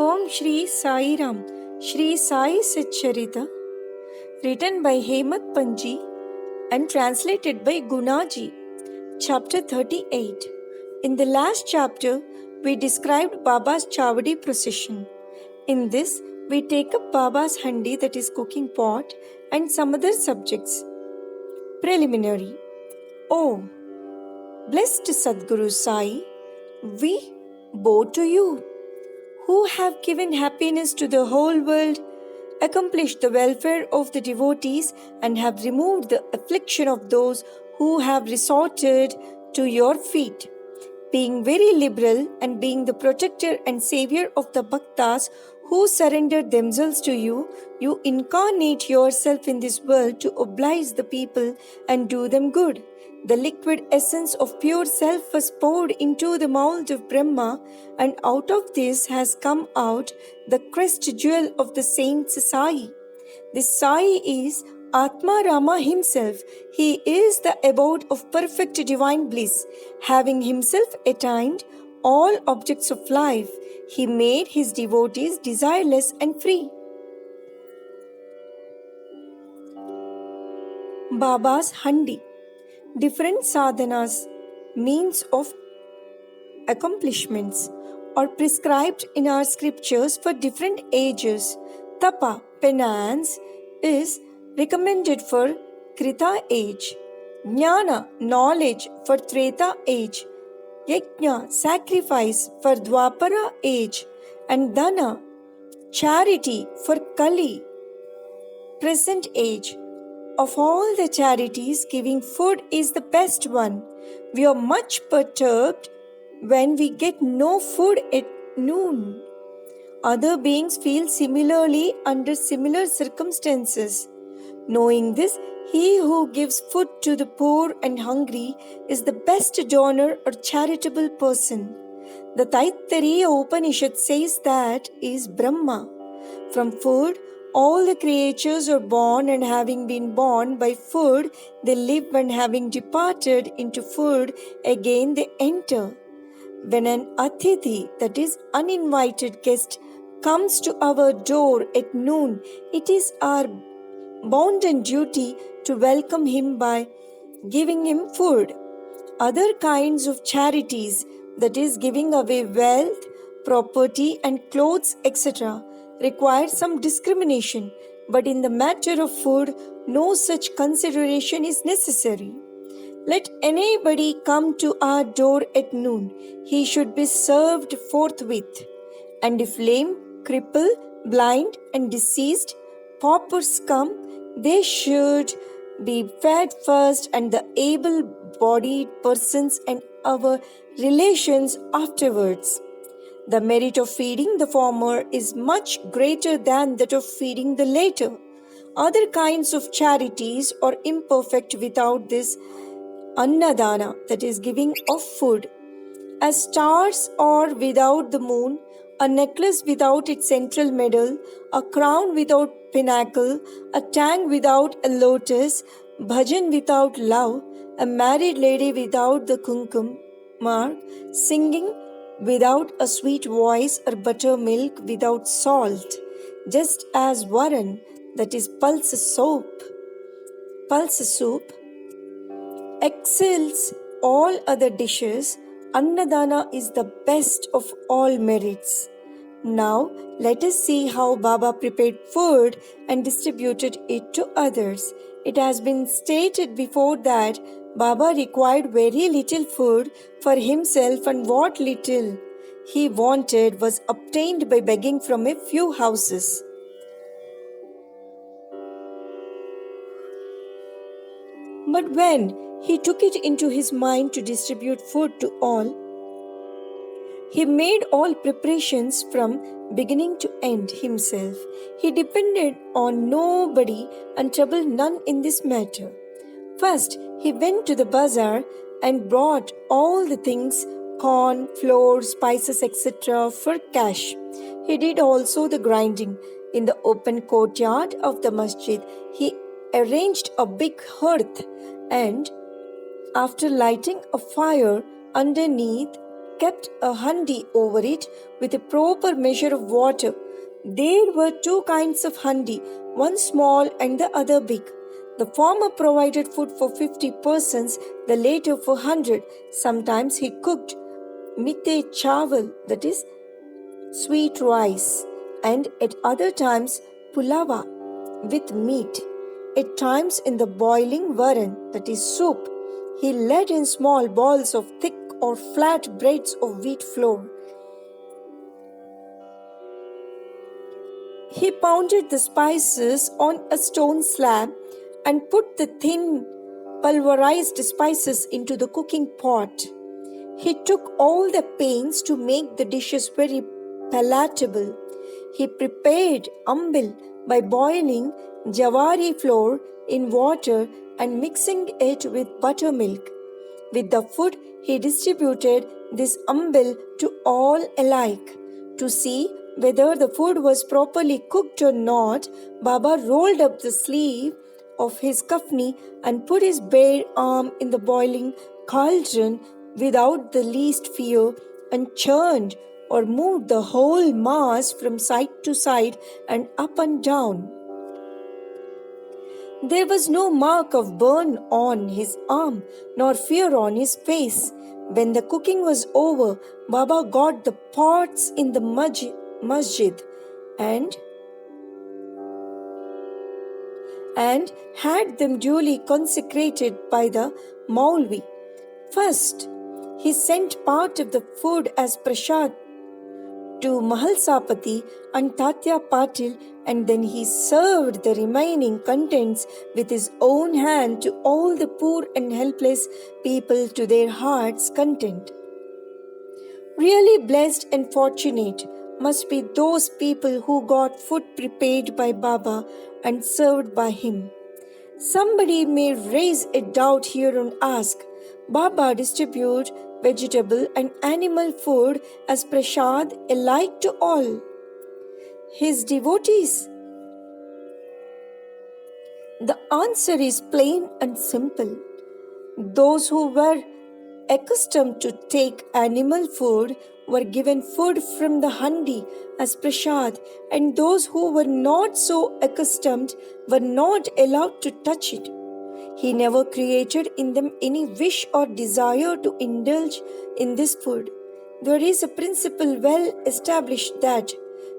Om Shri Sai Ram, Shri Sai Satcharita, written by Hemat Panji and translated by Gunaji. Chapter 38. In the last chapter, we described Baba's Chavadi procession. In this, we take up Baba's handi, that is cooking pot, and some other subjects. Preliminary. Oh, blessed Sadguru Sai, we bow to you, who have given happiness to the whole world, accomplished the welfare of the devotees, and have removed the affliction of those who have resorted to your feet. Being very liberal and being the protector and savior of the bhaktas who surrendered themselves to you, you incarnate yourself in this world to oblige the people and do them good. The liquid essence of pure self was poured into the mold of Brahma, and out of this has come out the crest jewel of the saint's Sai. This Sai is Atma Rama himself. He is the abode of perfect divine bliss. Having himself attained all objects of life, he made his devotees desireless and free. Baba's Handi. Different sadhanas, means of accomplishments, are prescribed in our scriptures for different ages. Tapa, penance, is recommended for Krita age. Jnana, knowledge, for Treta age. Yajna, sacrifice, for Dwapara age. And Dana, charity, for Kali, present age. Of all the charities, giving food is the best one. We are much perturbed when we get no food at noon. Other beings feel similarly under similar circumstances. Knowing this, he who gives food to the poor and hungry is the best donor or charitable person. The Taittiriya Upanishad says that is Brahma. From food, all the creatures are born, and having been born by food, they live, and having departed into food, again they enter. When an Atithi, that is uninvited guest, comes to our door at noon, it is our bounden duty to welcome him by giving him food. Other kinds of charities, that is giving away wealth, property and clothes, etc., require some discrimination, but in the matter of food, no such consideration is necessary. Let anybody come to our door at noon, he should be served forthwith. And if lame, cripple, blind and diseased paupers come, they should be fed first, and the able-bodied persons and our relations afterwards. The merit of feeding the former is much greater than that of feeding the later. Other kinds of charities are imperfect without this annadana, that is giving of food. As stars are without the moon, a necklace without its central medal, a crown without pinnacle, a tang without a lotus, bhajan without love, a married lady without the kumkum mark, singing without a sweet voice, or buttermilk without salt, just as varan, that is pulse soup, excels all other dishes, annadana is the best of all merits. Now, let us see how Baba prepared food and distributed it to others. It has been stated before that Baba required very little food for himself, and what little he wanted was obtained by begging from a few houses. But when he took it into his mind to distribute food to all, he made all preparations from beginning to end himself. He depended on nobody and troubled none in this matter. First, he went to the bazaar and brought all the things, corn, flour, spices, etc., for cash. He did also the grinding. In the open courtyard of the masjid, he arranged a big hearth, and after lighting a fire underneath, kept a handi over it with a proper measure of water. There were two kinds of handi, one small and the other big. The former provided food for 50 persons, the latter for 100. Sometimes he cooked mitte chawal, that is sweet rice, and at other times pulava with meat. At times in the boiling varan, that is soup, he laid in small balls of thick or flat breads of wheat flour. He pounded the spices on a stone slab and put the thin pulverized spices into the cooking pot. He took all the pains to make the dishes very palatable. He prepared ambil by boiling jawari flour in water and mixing it with buttermilk. With the food, he distributed this ambil to all alike. To see whether the food was properly cooked or not, Baba rolled up the sleeve of his kafni and put his bare arm in the boiling cauldron without the least fear and churned or moved the whole mass from side to side and up and down. There was no mark of burn on his arm, nor fear on his face. When the cooking was over, Baba got the pots in the masjid and had them duly consecrated by the Maulvi. First, he sent part of the food as prasad to Mahalsapati and Tatya Patil, and then he served the remaining contents with his own hand to all the poor and helpless people to their heart's content. Really blessed and fortunate must be those people who got food prepared by Baba and served by him. Somebody may raise a doubt here and ask, Baba distribute vegetable and animal food as prasad alike to all his devotees? The answer is plain and simple. Those who were accustomed to take animal food were given food from the handi as prasad, and those who were not so accustomed were not allowed to touch it. He never created in them any wish or desire to indulge in this food. There is a principle well established that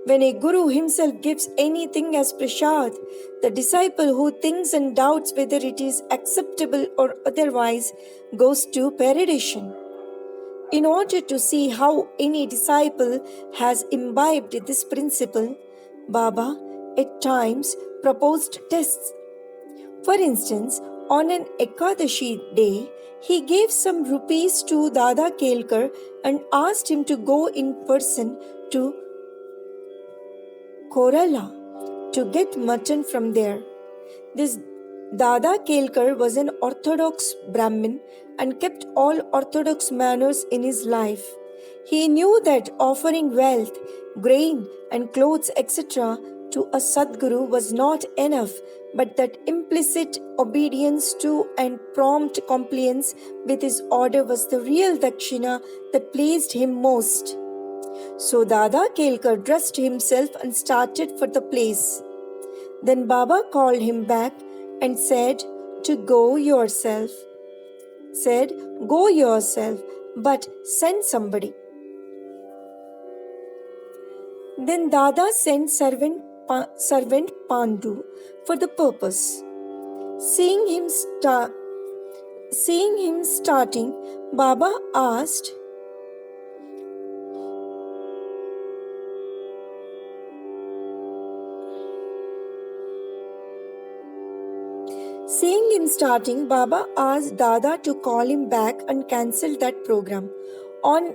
when a guru himself gives anything as prasad, the disciple who thinks and doubts whether it is acceptable or otherwise goes to perdition. In order to see how any disciple has imbibed this principle, Baba at times proposed tests. For instance, on an Ekadashi day, he gave some rupees to Dada Kelkar and asked him to go in person to Korala to get mutton from there. This Dada Kelkar was an orthodox Brahmin and kept all orthodox manners in his life. He knew that offering wealth, grain, and clothes, etc., to a Sadguru was not enough, but that implicit obedience to and prompt compliance with his order was the real dakshina that pleased him most. So Dada Kelkar dressed himself and started for the place. Then Baba called him back and said, Go yourself, but send somebody. Then Dada sent servant Pandu for the purpose. Seeing him starting, Baba asked, Baba asked Dada to call him back and cancel that program. On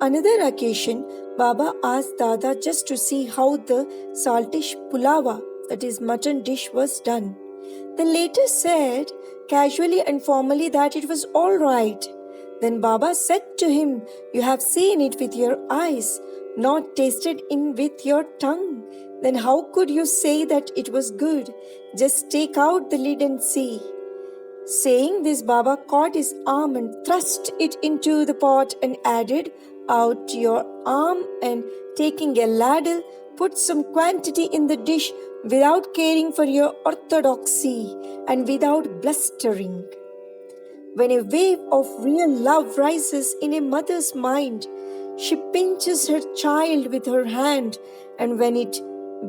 another occasion, Baba asked Dada just to see how the saltish pulava, that is mutton dish, was done. The latter said casually and formally that it was all right. Then Baba said to him, You have seen it with your eyes, not tasted it with your tongue. Then how could you say that it was good? Just take out the lid and see. Saying this, Baba caught his arm and thrust it into the pot and added, out your arm and taking a ladle, put some quantity in the dish without caring for your orthodoxy and without blustering. When a wave of real love rises in a mother's mind, she pinches her child with her hand, and when it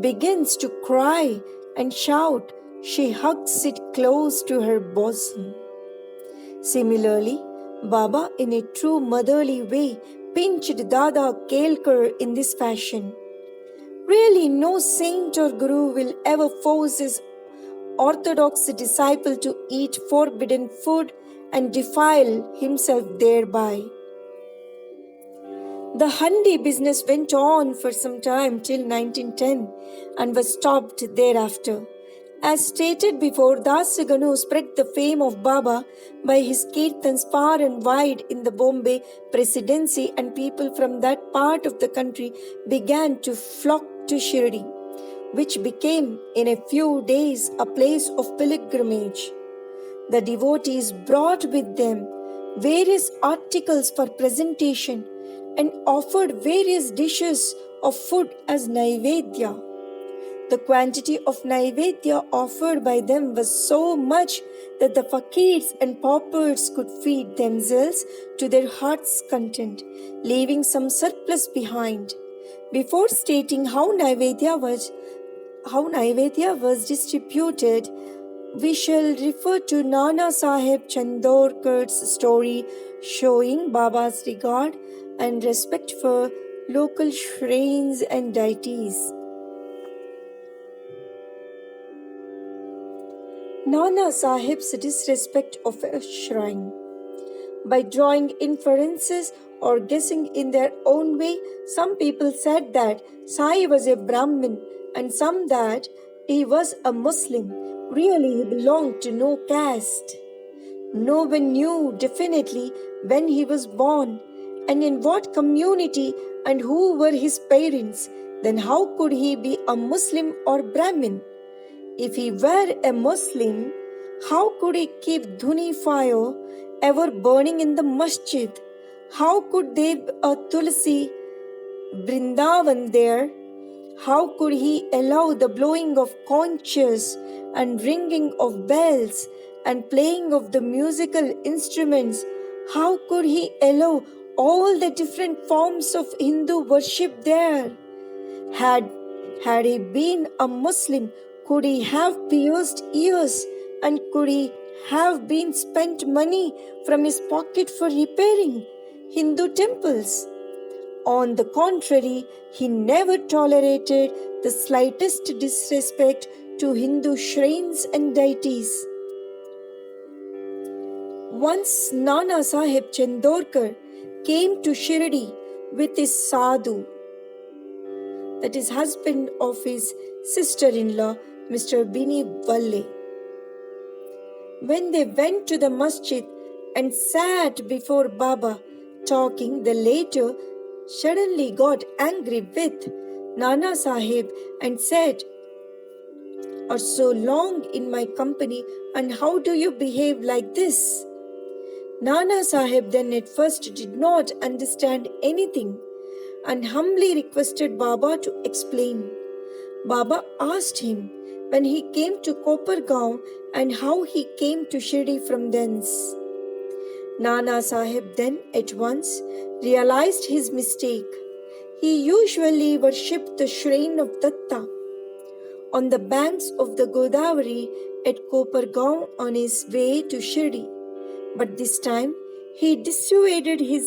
begins to cry and shout, she hugs it close to her bosom. Similarly, Baba, in a true motherly way, pinched Dada Kelkar in this fashion. Really, no saint or guru will ever force his orthodox disciple to eat forbidden food and defile himself thereby. The handi business went on for some time till 1910 and was stopped thereafter. As stated before, Dasaganu spread the fame of Baba by his kirtans far and wide in the Bombay Presidency, and people from that part of the country began to flock to Shirdi, which became in a few days a place of pilgrimage. The devotees brought with them various articles for presentation and offered various dishes of food as naivedya. The quantity of naivedya offered by them was so much that the fakirs and paupers could feed themselves to their heart's content, leaving some surplus behind. Before stating how naivedya was distributed, we shall refer to Nana Sahib Chandorkar's story showing Baba's regard and respect for local shrines and deities. Nana Sahib's disrespect of a shrine. By drawing inferences or guessing in their own way, some people said that Sai was a Brahmin and some that he was a Muslim. Really, he belonged to no caste. No one knew definitely when he was born and in what community and who were his parents. Then how could he be a Muslim or Brahmin? If he were a Muslim, how could he keep dhuni fire ever burning in the masjid? How could there be a Tulsi Brindavan there? How could he allow the blowing of conches and ringing of bells and playing of the musical instruments? How could he allow all the different forms of Hindu worship there? Had he been a Muslim, could he have pierced ears and could he have been spent money from his pocket for repairing Hindu temples? On the contrary, he never tolerated the slightest disrespect to Hindu shrines and deities. Once Nana Sahib Chandorkar came to Shirdi with his sadhu, that is husband of his sister-in-law, Mr. Bini Valle. When they went to the masjid and sat before Baba talking, the latter suddenly got angry with Nana Sahib and said, "Are so long in my company and how do you behave like this?" Nana Sahib then at first did not understand anything and humbly requested Baba to explain. Baba asked him when he came to Kopargaon and how he came to Shirdi from thence. Nana Sahib then at once realized his mistake. He usually worshipped the shrine of Datta on the banks of the Godavari at Kopargaon on his way to Shirdi. But this time he dissuaded his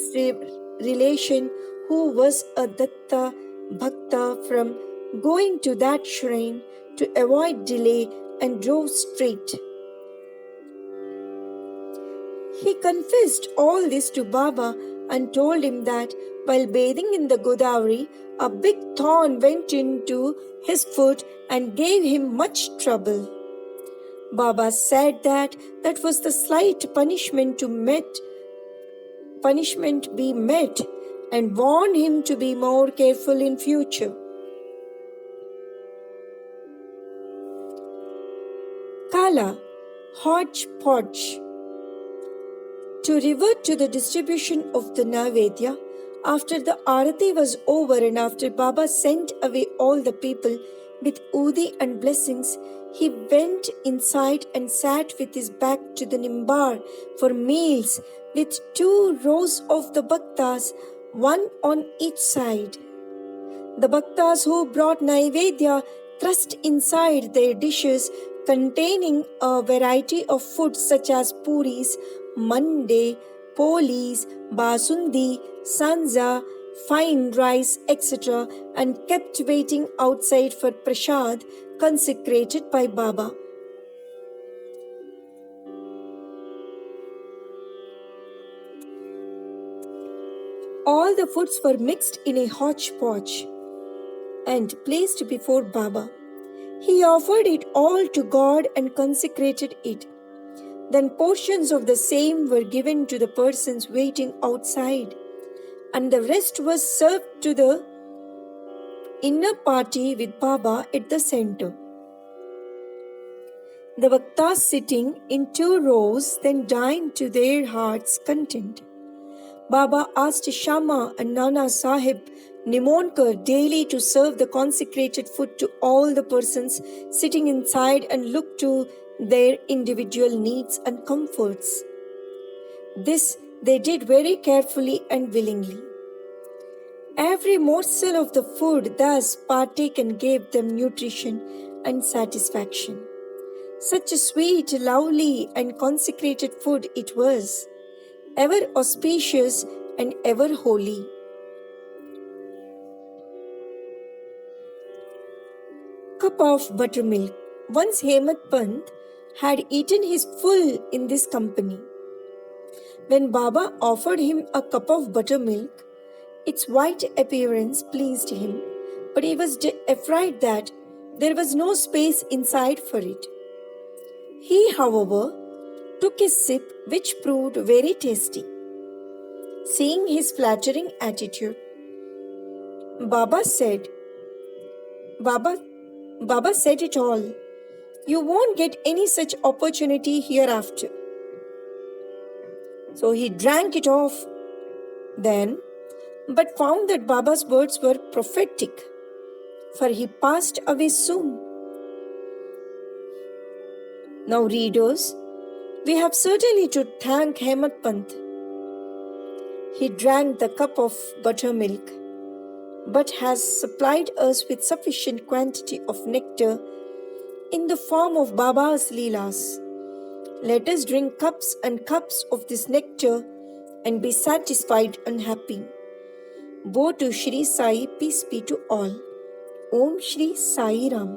relation who was a Datta Bhakta from going to that shrine to avoid delay and drove straight. He confessed all this to Baba and told him that while bathing in the Godavari, a big thorn went into his foot and gave him much trouble. Baba said that was the slight punishment be met and warned him to be more careful in future. Kala, hodgepodge. To revert to the distribution of the Naivedya, After the Arati was over and after Baba sent away all the people with Udi and blessings, he went inside and sat with his back to the Nimbar for meals with 2 rows of the Bhaktas, one on each side. The Bhaktas who brought Naivedya thrust inside their dishes containing a variety of foods such as puris, mande, polis, basundi, sanza, fine rice, etc., and kept waiting outside for prasad consecrated by Baba. All the foods were mixed in a hodgepodge and placed before Baba. He offered it all to God and consecrated it. Then portions of the same were given to the persons waiting outside, and the rest was served to the inner party with Baba at the center. The Bhaktas sitting in 2 rows then dined to their heart's content. Baba asked Shama and Nana Sahib Nimonkar daily to serve the consecrated food to all the persons sitting inside and look to their individual needs and comforts. This they did very carefully and willingly. Every morsel of the food thus partaken gave them nutrition and satisfaction. Such a sweet, lovely, and consecrated food it was, ever auspicious and ever holy. Cup of buttermilk. Once Hemat Pant had eaten his full in this company. When Baba offered him a cup of buttermilk, its white appearance pleased him, but he was afraid that there was no space inside for it. He, however, took a sip which proved very tasty. Seeing his flattering attitude, Baba said it all. You won't get any such opportunity hereafter. So he drank it off then, but found that Baba's words were prophetic, for he passed away soon. Now, readers, we have certainly to thank Hemat Pant. He drank the cup of buttermilk, but has supplied us with sufficient quantity of nectar in the form of Baba's Leelas. Let us drink cups and cups of this nectar and be satisfied and happy. Woe to Shri Sai, peace be to all. Om Shri Sai Ram.